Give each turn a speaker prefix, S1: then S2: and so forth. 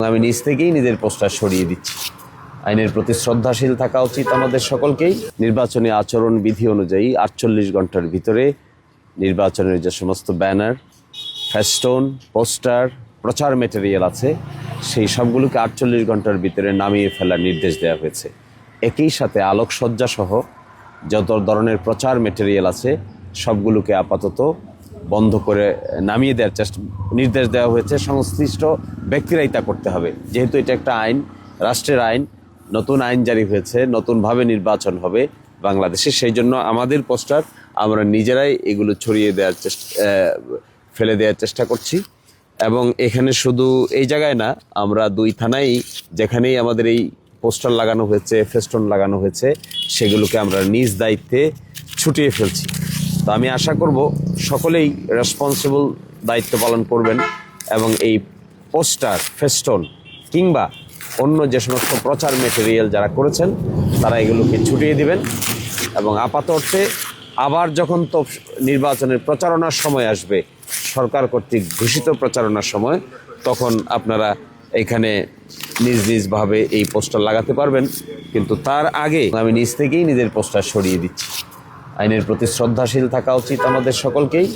S1: আমি নিজ থেকেই নিজের পোস্টার সরিয়ে দিচ্ছি। আইনের প্রতি শ্রদ্ধাশীল থাকা উচিত আমাদের সকলকেই। নির্বাচনী আচরণ বিধি অনুযায়ী 48 ঘন্টার ভিতরে নির্বাচনের যে সমস্ত ব্যানার, ফেস্টোন, পোস্টার, প্রচার মেটেরিয়াল আছে সেই সবগুলোকে 48 ঘন্টার ভিতরে নামিয়ে ফেলার নির্দেশ দেওয়া হয়েছে। একই সাথে আলোকসজ্জা সহ যত ধরনের প্রচার মেটেরিয়াল আছে সবগুলোকে আপাতত বন্ধ করে নামিয়ে দেওয়ার নির্দেশ দেওয়া হয়েছে। সংশ্লিষ্ট ব্যক্তিরাই তা করতে হবে, যেহেতু এটা একটা আইন, রাষ্ট্রের আইন, নতুন আইন জারি হয়েছে, নতুনভাবে নির্বাচন হবে বাংলাদেশে। সেই জন্য আমাদের পোস্টার আমরা নিজেরাই এগুলো ছড়িয়ে দেওয়ার ফেলে দেওয়ার চেষ্টা করছি। এবং এখানে শুধু এই জায়গায় না, আমরা 2 থানায় যেখানেই আমাদের এই পোস্টার লাগানো হয়েছে, ফেস্টন লাগানো হয়েছে, সেগুলোকে আমরা নিজ দায়িত্বে ছুটিয়ে ফেলছি। তো আমি আশা করব সকলেই রেসপন্সিবল দায়িত্ব পালন করবেন এবং এই পোস্টার, ফেস্টন কিংবা অন্য যে সমস্ত প্রচার মেটেরিয়াল যারা করেছেন তারা এগুলোকে ছুটিয়ে দিবেন। এবং আপাত অর্থে আবার যখন তো নির্বাচনের প্রচারণার সময় আসবে, সরকার কর্তৃক ঘোষিত প্রচারণার সময়, তখন আপনারা এখানে নিজ নিজভাবে এই পোস্টার লাগাতে পারবেন। কিন্তু তার আগে আমি নিজ থেকেই নিজের পোস্টার সরিয়ে দিচ্ছি। আইনের প্রতি শ্রদ্ধাশীল থাকা উচিত আমাদের সকলকেই।